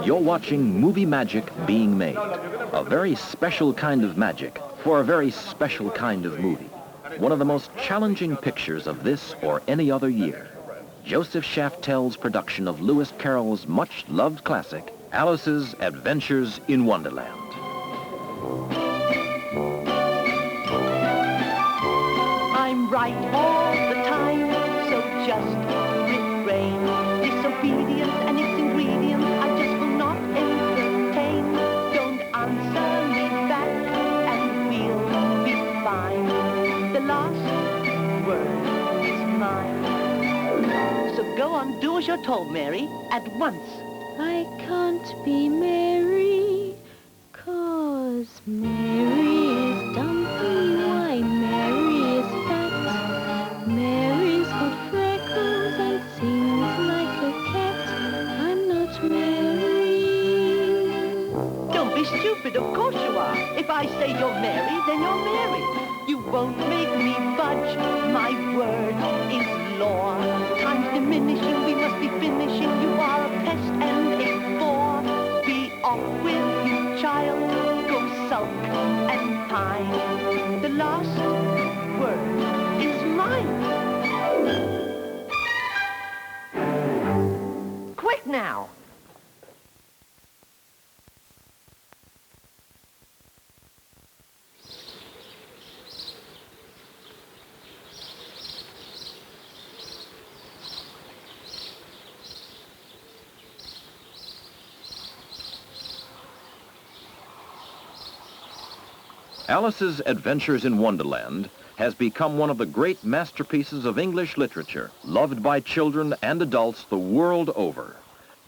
You're watching movie magic being made. A very special kind of magic for a very special kind of movie. One of the most challenging pictures of this or any other year. Joseph Schaftel's production of Lewis Carroll's much-loved classic, Alice's Adventures in Wonderland. I'm right all the time, so just refrain. Disobedience and its ingredients I just will not entertain. Don't answer me back and we'll be fine. The last word is mine. So go on, do as you're told, Mary, at once. I can't be Mary, 'cause Mary is dumpy. Why, Mary is fat. Mary's got freckles and sings like a cat. I'm not Mary. Don't be stupid, of course you are. If I say you're Mary, then you're Mary. You won't make me budge. My word is law. Time's diminishing, we must be finishing. You are a pest and a bore. Be off with you, child. Go sulk and pine. The last word is mine. Quick now. Alice's Adventures in Wonderland has become one of the great masterpieces of English literature, loved by children and adults the world over.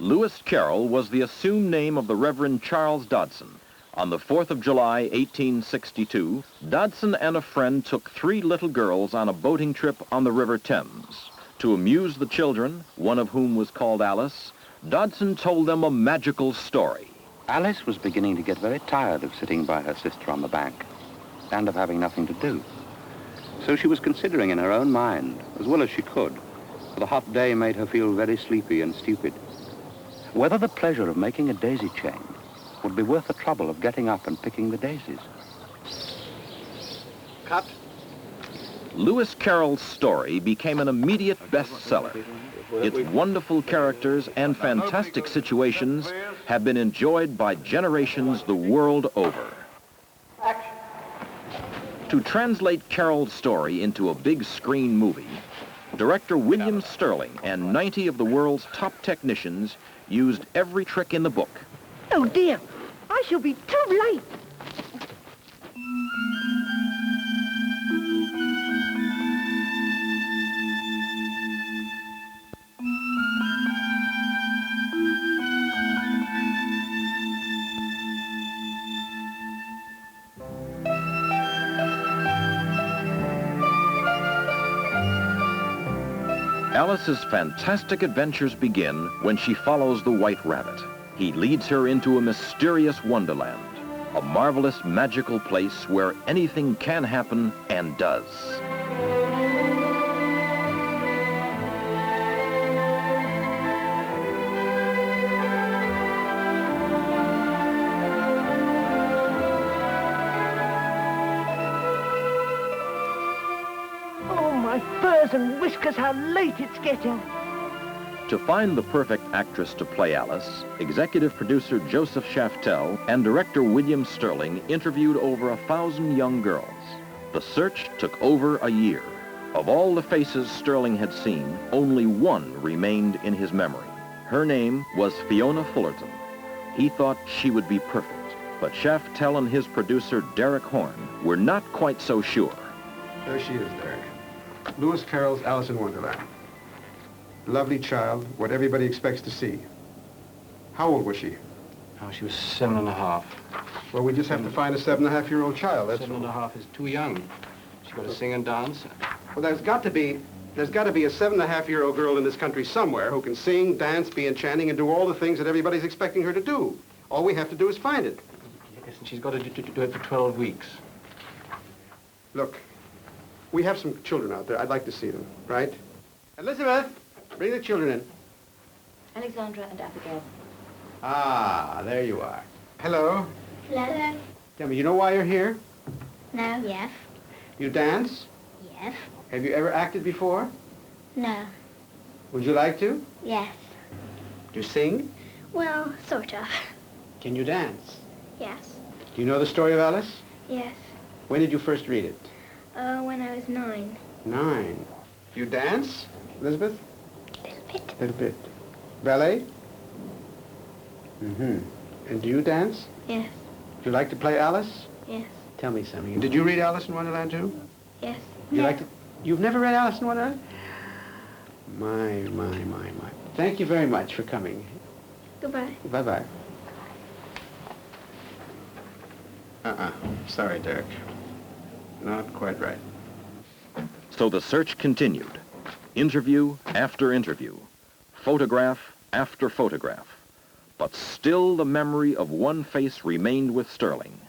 Lewis Carroll was the assumed name of the Reverend Charles Dodson. On the 4th of July, 1862, Dodson and a friend took 3 little girls on a boating trip on the River Thames. To amuse the children, one of whom was called Alice, Dodson told them a magical story. Alice was beginning to get very tired of sitting by her sister on the bank and of having nothing to do. So she was considering in her own mind, as well as she could, for the hot day made her feel very sleepy and stupid, whether the pleasure of making a daisy chain would be worth the trouble of getting up and picking the daisies. Cut. Lewis Carroll's story became an immediate bestseller. Its wonderful characters and fantastic situations have been enjoyed by generations the world over. To translate Carroll's story into a big screen movie, director William Sterling and 90 of the world's top technicians used every trick in the book. Oh dear, I shall be too late. Alice's fantastic adventures begin when she follows the White Rabbit. He leads her into a mysterious wonderland, a marvelous magical place where anything can happen and does. Furs and whiskers, how late it's getting. To find the perfect actress to play Alice, executive producer Joseph Schaftel and director William Sterling interviewed over 1,000 young girls. The search took over a year. Of all the faces Sterling had seen, only one remained in his memory. Her name was Fiona Fullerton. He thought she would be perfect, but Schaftel and his producer Derek Horn were not quite so sure. There she is, Derek. Lewis Carroll's Alice in Wonderland. Lovely child, what everybody expects to see. How old was she? Oh, she was 7½. Well, we just have to find a 7½-year-old child, that's all. 7½ is too young. She's got to sing and dance. Well, there's got to be a 7½-year-old girl in this country somewhere who can sing, dance, be enchanting, and do all the things that everybody's expecting her to do. All we have to do is find it. Yes, and she's got to do it for 12 weeks. Look, we have some children out there. I'd like to see them, right? Elizabeth, bring the children in. Alexandra and Abigail. Ah, there you are. Hello. Hello. Tell me, you know why you're here? No. Yes. You dance? Yes. Have you ever acted before? No. Would you like to? Yes. Do you sing? Well, sort of. Can you dance? Yes. Do you know the story of Alice? Yes. When did you first read it? When I was 9. 9. You dance, Elizabeth? Little bit. A little bit. Ballet? Mm-hmm. And do you dance? Yes. Would you like to play Alice? Yes. Tell me something. Did you read Alice in Wonderland too? Yes. You like to? You've never read Alice in Wonderland? My. Thank you very much for coming. Goodbye. Bye-bye. Sorry, Dirk. Not quite right. So the search continued. Interview after interview. Photograph after photograph. But still the memory of one face remained with Sterling.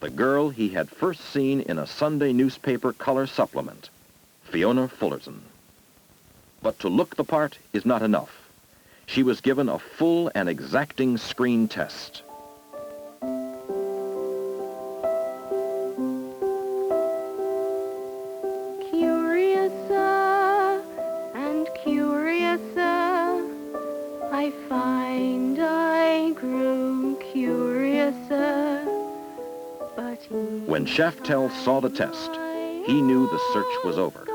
The girl he had first seen in a Sunday newspaper color supplement, Fiona Fullerton. But to look the part is not enough. She was given a full and exacting screen test. Curiouser and curiouser, I find I grew curiouser. But When Shaftel saw the test, he knew the search was over.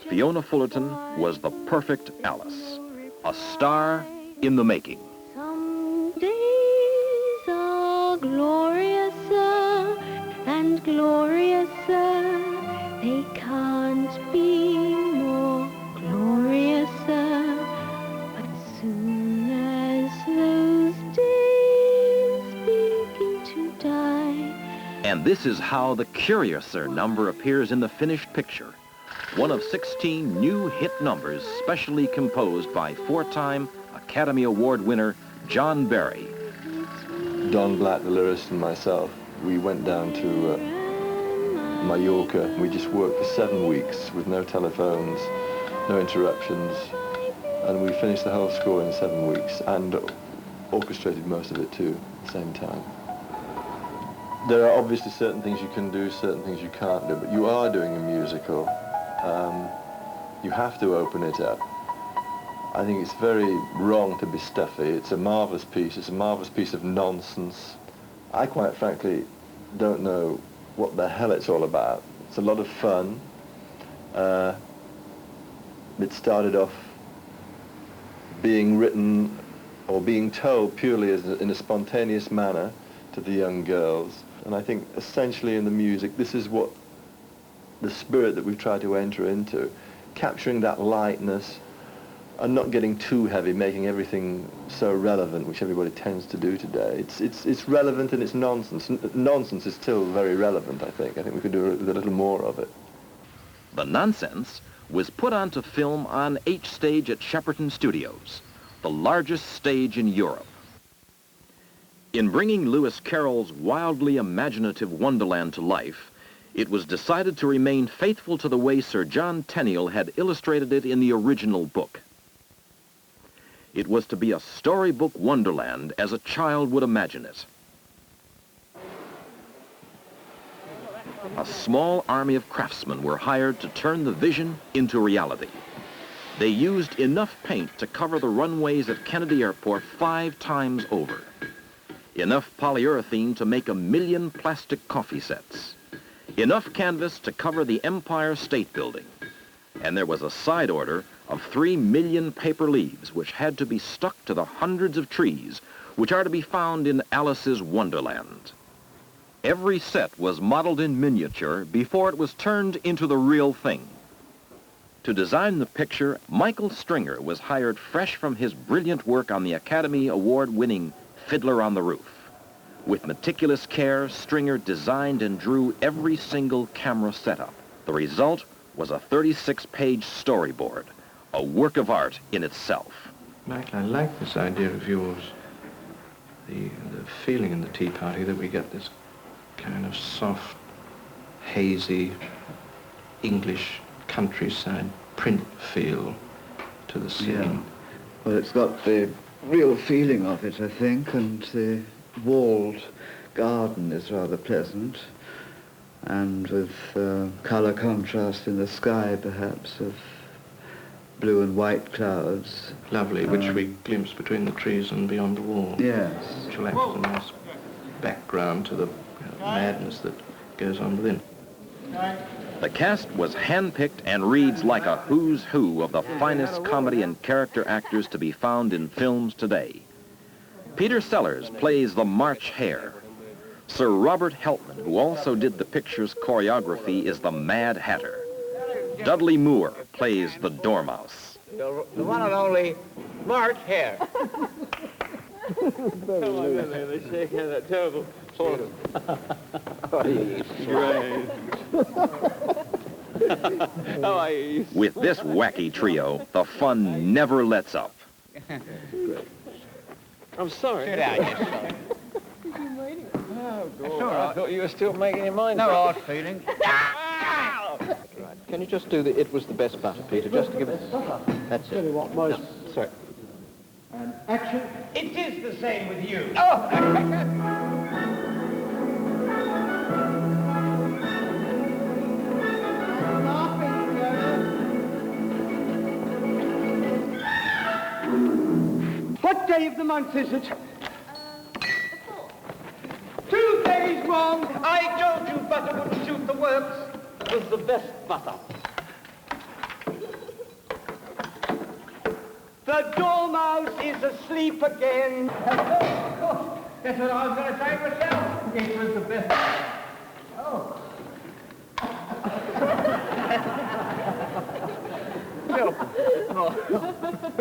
Fiona Fullerton was the perfect Alice, a star in the making. some days are gloriouser and gloriouser. They can't be more gloriouser. But soon as those days begin to die. And this is how the Curiouser number appears in the finished picture. One of 16 new hit numbers specially composed by 4-time Academy Award winner John Barry. Don Black, the lyricist, and myself, we went down to Mallorca. We just worked for 7 weeks with no telephones, no interruptions, and we finished the whole score in 7 weeks and orchestrated most of it too at the same time. There are obviously certain things you can do, certain things you can't do, but you are doing a musical. You have to open it up. I think it's very wrong to be stuffy. It's a marvelous piece. It's a marvelous piece of nonsense. I quite frankly don't know what the hell it's all about. It's a lot of fun. It started off being written or being told purely in a spontaneous manner to the young girls. And I think essentially in the music, this is what the spirit that we've tried to enter into, capturing that lightness and not getting too heavy, making everything so relevant, which everybody tends to do today. It's relevant and it's nonsense. Nonsense is still very relevant, I think. I think we could do a little more of it. The nonsense was put onto film on H Stage at Shepperton Studios, the largest stage in Europe. In bringing Lewis Carroll's wildly imaginative Wonderland to life, it was decided to remain faithful to the way Sir John Tenniel had illustrated it in the original book. It was to be a storybook Wonderland as a child would imagine it. A small army of craftsmen were hired to turn the vision into reality. They used enough paint to cover the runways at Kennedy Airport 5 times over. Enough polyurethane to make 1 million plastic coffee sets. Enough canvas to cover the Empire State Building. And there was a side order of 3 million paper leaves which had to be stuck to the hundreds of trees which are to be found in Alice's Wonderland. Every set was modeled in miniature before it was turned into the real thing. To design the picture, Michael Stringer was hired fresh from his brilliant work on the Academy Award-winning Fiddler on the Roof. With meticulous care, Stringer designed and drew every single camera setup. The result was a 36-page storyboard, a work of art in itself. Michael, I like this idea of yours. The feeling in the Tea Party that we get this kind of soft, hazy, English countryside print feel to the scene. Well, it's got the real feeling of it, I think, and the walled garden is rather pleasant, and with colour contrast in the sky, perhaps, of blue and white clouds. Lovely, which we glimpse between the trees and beyond the wall. Yes. Which will act as a nice background to the madness that goes on within. The cast was handpicked and reads like a who's who of the finest comedy and character actors to be found in films today. Peter Sellers plays the March Hare. Sir Robert Helpman, who also did the picture's choreography, is the Mad Hatter. Dudley Moore plays the Dormouse. The one and only March Hare. They shake hands, that terrible. With this wacky trio, the fun never lets up. I'm sorry. Sit down, you son. I thought you were still making your mind No up. hard feelings. Can you just do the "it was the best butter," Peter, just to give it... That's it. No, sorry. Action. It is the same with you. What day of the month is it? 2 days wrong. I told you butter wouldn't suit the works. It was the best butter. The dormouse is asleep again. That's what I was going to say myself. It was the best. Oh.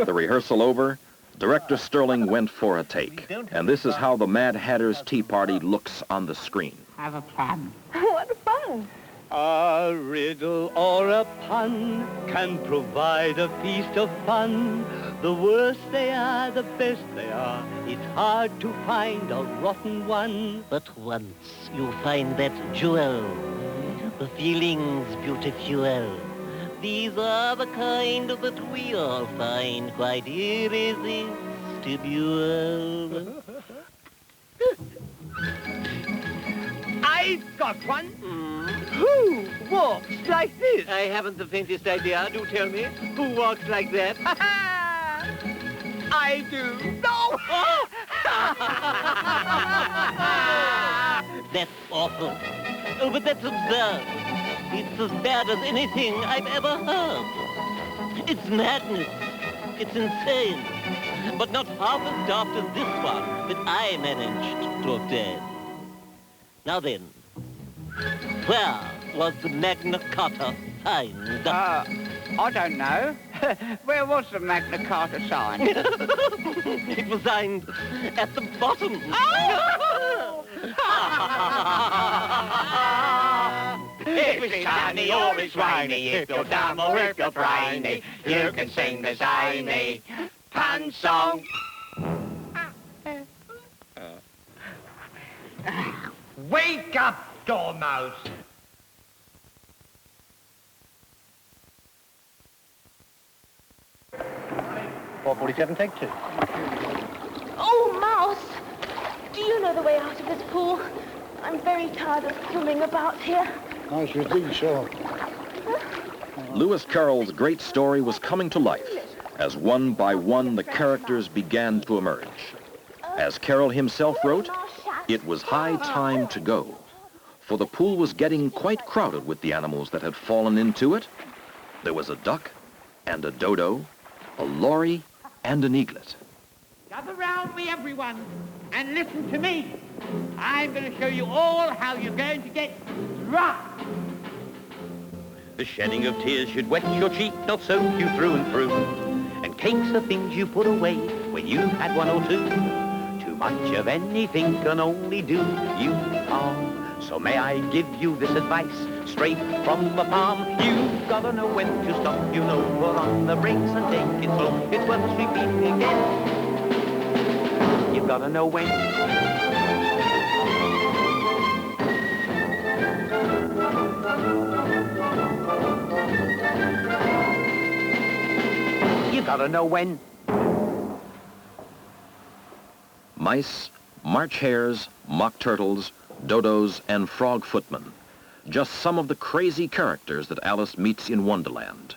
The rehearsal over, Director Sterling went for a take. And this is how the Mad Hatter's Tea Party looks on the screen. Have a plan. What fun. A riddle or a pun can provide a feast of fun. The worse they are, the best they are. It's hard to find a rotten one. But once you find that jewel, the feeling's beautiful. These are the kind that we all find quite irresistible. I've got one. Who walks like this? I haven't the faintest idea. Do tell me. Who walks like that? I do. No! That's awful. Oh, but that's absurd. It's as bad as anything I've ever heard. It's madness. It's insane. But not half as daft as this one that I managed to obtain. Now then, where was the Magna Carta signed? I don't know. Where was the Magna Carta signed? It was signed at the bottom. If it's sunny or it's rainy, if you're dumb or if you're brainy, you can sing the zany pun song. Wake up, Dormouse! .47, take 2. Oh, Mouse! Do you know the way out of this pool? I'm very tired of swimming about here. I should think so. Lewis Carroll's great story was coming to life as one by one the characters began to emerge. As Carroll himself wrote, it was high time to go, for the pool was getting quite crowded with the animals that had fallen into it. There was a duck and a dodo, a lory and an eaglet. Gather round me, everyone, and listen to me. I'm going to show you all how you're going to get drunk. The shedding of tears should wet your cheek, not soak you through and through. And cakes are things you put away when you've had one or two. Too much of anything can only do you harm. So may I give you this advice, straight from the palm. You've got to know when to stop, you know, put on the brakes and take it slow. It's worth repeating again. You've got to know when. You gotta know when. Mice, March hares, mock turtles, dodos, and frog footmen. Just some of the crazy characters that Alice meets in Wonderland.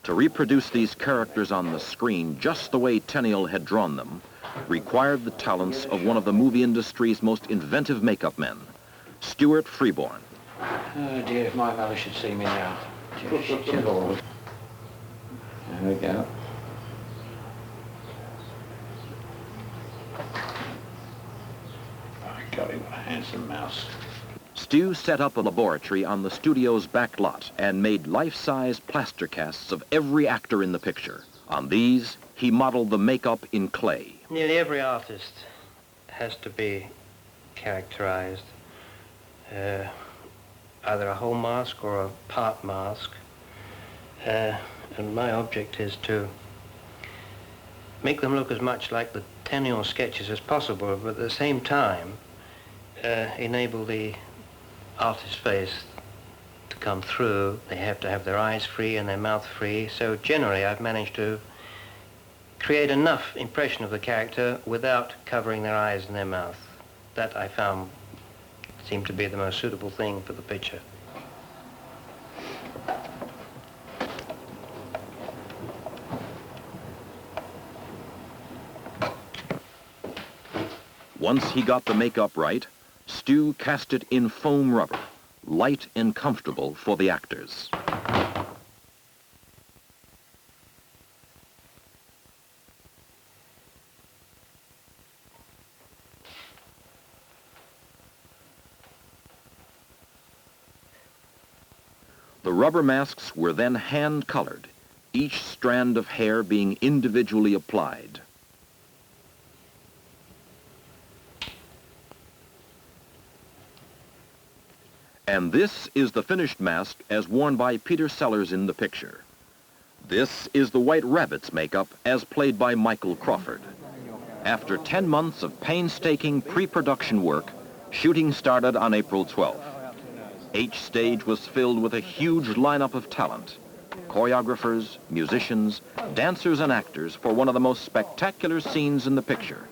To reproduce these characters on the screen just the way Tenniel had drawn them required the talents of one of the movie industry's most inventive makeup men, Stuart Freeborn. Oh dear, if my mother should see me now. There we go. By golly, what a handsome mouse. Stu set up a laboratory on the studio's back lot and made life-size plaster casts of every actor in the picture. On these, he modeled the makeup in clay. Nearly every artist has to be characterized, either a whole mask or a part mask. And my object is to make them look as much like the Tenniel sketches as possible, but at the same time enable the artist's face to come through. They have to have their eyes free and their mouth free. So generally I've managed to create enough impression of the character without covering their eyes and their mouth. That I found seemed to be the most suitable thing for the picture. Once he got the makeup right, Stu cast it in foam rubber, light and comfortable for the actors. The rubber masks were then hand-colored, each strand of hair being individually applied. And this is the finished mask as worn by Peter Sellers in the picture. This is the White Rabbit's makeup as played by Michael Crawford. After 10 months of painstaking pre-production work, shooting started on April 12th. Each stage was filled with a huge lineup of talent. Choreographers, musicians, dancers, and actors for one of the most spectacular scenes in the picture.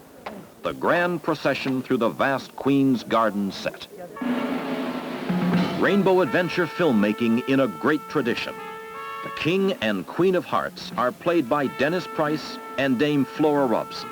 The grand procession through the vast Queen's Garden set. Rainbow adventure filmmaking in a great tradition. The King and Queen of Hearts are played by Dennis Price and Dame Flora Robson.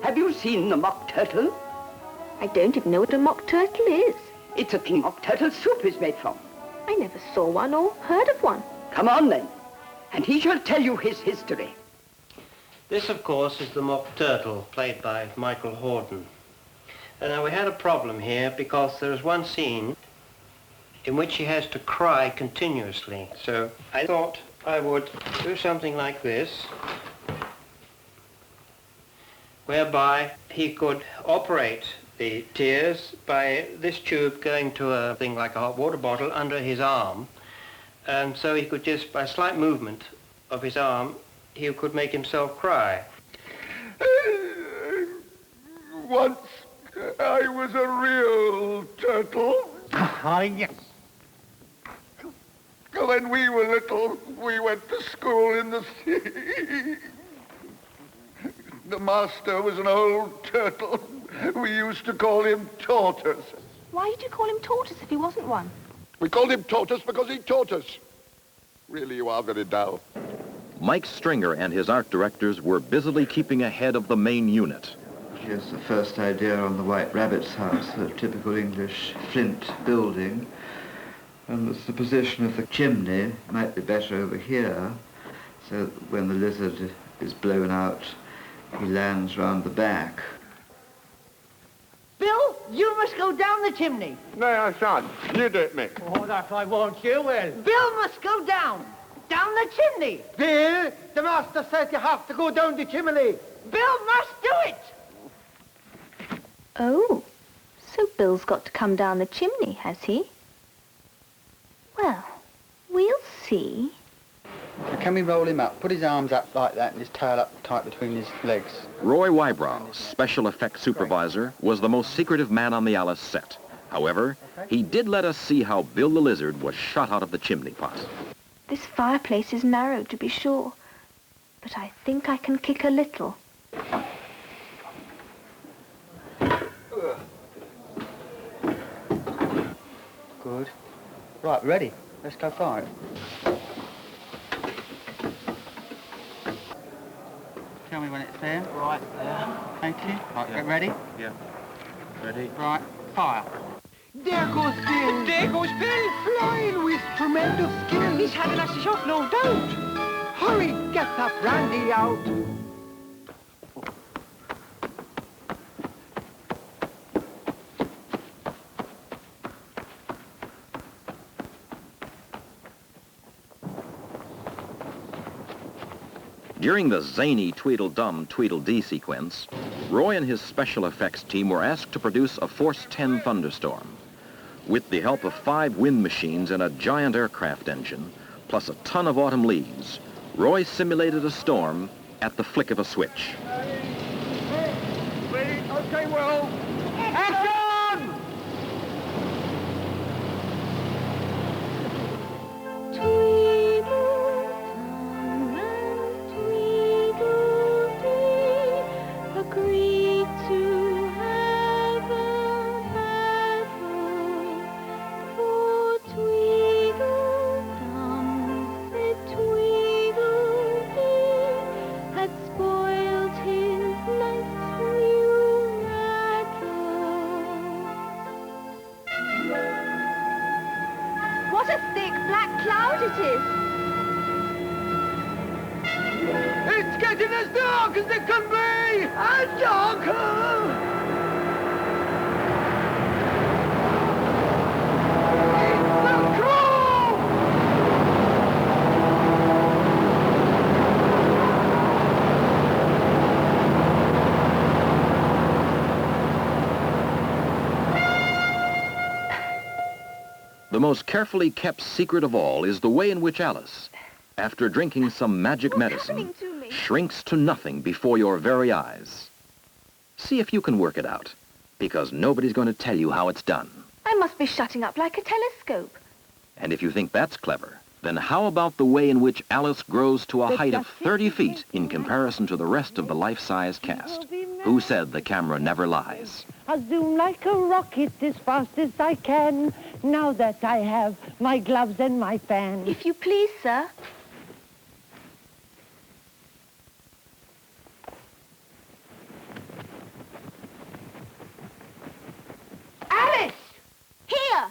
Have you seen the mock turtle? I don't even know what a mock turtle is. It's a thing mock turtle soup is made from. I never saw one or heard of one. Come on, then, and he shall tell you his history. This, of course, is the mock turtle, played by Michael Hordern. And now we had a problem here because there is one scene in which he has to cry continuously. So I thought I would do something like this, whereby he could operate the tears by this tube going to a thing like a hot water bottle under his arm. And so he could just, by a slight movement of his arm, he could make himself cry. Once I was a real turtle. Ah, yes. When we were little, we went to school in the sea. The master was an old turtle. We used to call him Tortoise. Why did you call him Tortoise if he wasn't one? We called him Tortoise because he taught us. Really, you are very dull. Mike Stringer and his art directors were busily keeping ahead of the main unit. Here's the first idea on the White Rabbit's house, a typical English flint building. And the position of the chimney might be better over here, so that when the lizard is blown out, He lands round the back. Bill, you must go down the chimney. No, I shan't. You do it, Mick. Oh, that I won't, you will. Bill must go down. Down the chimney. Bill, the master said you have to go down the chimney. Bill must do it. Oh, so Bill's got to come down the chimney, has he? Well, we'll see. Can we roll him up? Put his arms up like that and his tail up tight between his legs. Roy Wybrow, special effects supervisor, was the most secretive man on the Alice set. However, he did let us see how Bill the Lizard was shot out of the chimney pot. This fireplace is narrow, to be sure, but I think I can kick a little. Good. Right, ready. Let's go fire it. Tell me when it's there. Right there. Thank you. Right, get ready. Yeah. Ready? Right, fire. There goes Bill. There goes Bill, flying with tremendous skill. He's had a nasty shot, no doubt. Hurry, get that brandy out. During the zany Tweedledum Tweedledee sequence, Roy and his special effects team were asked to produce a Force 10 thunderstorm. With the help of 5 wind machines and a giant aircraft engine, plus a ton of autumn leaves, Roy simulated a storm at the flick of a switch. Ready? Okay, well. Action! What a thick black cloud it is! It's getting as dark as it can be! And darker! It's the crew! The most carefully kept secret of all is the way in which Alice, after drinking some magic medicine, shrinks to nothing before your very eyes. See if you can work it out, because nobody's going to tell you how it's done. I must be shutting up like a telescope. And if you think that's clever, then how about the way in which Alice grows to a height of 30 feet in comparison to the rest of the life-size cast? Who said the camera never lies? I'll zoom like a rocket as fast as I can, now that I have my gloves and my fan. If you please, sir. Alice! Here!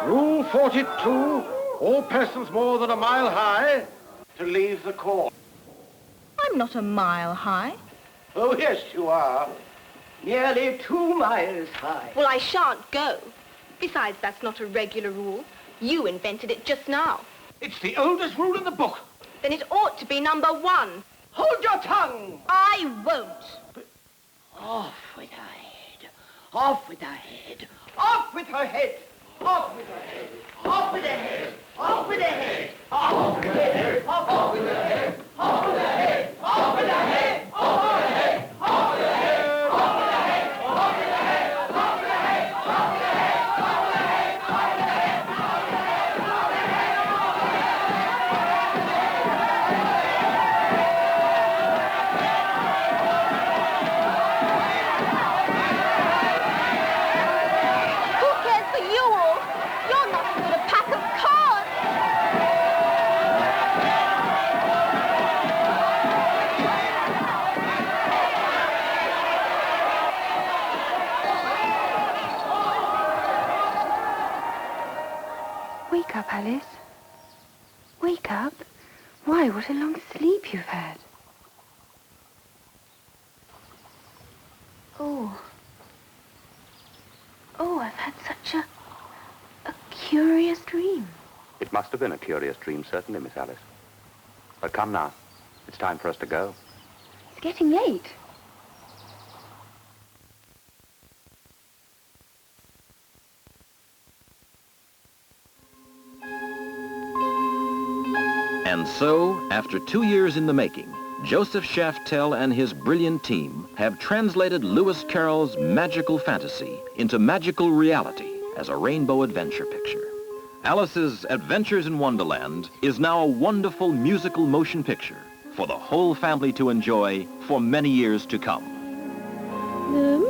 Rule 42, all persons more than a mile high to leave the court. I'm not a mile high. Oh, yes, you are. Nearly 2 miles high. Well, I shan't go. Besides, that's not a regular rule. You invented it just now. It's the oldest rule in the book. Then it ought to be number 1. Hold your tongue! I won't. Off with her head. Off with her head. Off with her head. Off with her head. Off with her head. Off with her head. Off with her head. Off with her head. Off with her head. Off with her head. Off with her head. Off with her head. Off with her head. Wake up, Alice. Wake up. Why, what a long sleep you've had. curious dream. It must have been a curious dream, certainly, Miss Alice. But come now. It's time for us to go. It's getting late. And so, after 2 years in the making, Joseph Schaftel and his brilliant team have translated Lewis Carroll's magical fantasy into magical reality as a rainbow adventure picture. Alice's Adventures in Wonderland is now a wonderful musical motion picture for the whole family to enjoy for many years to come. The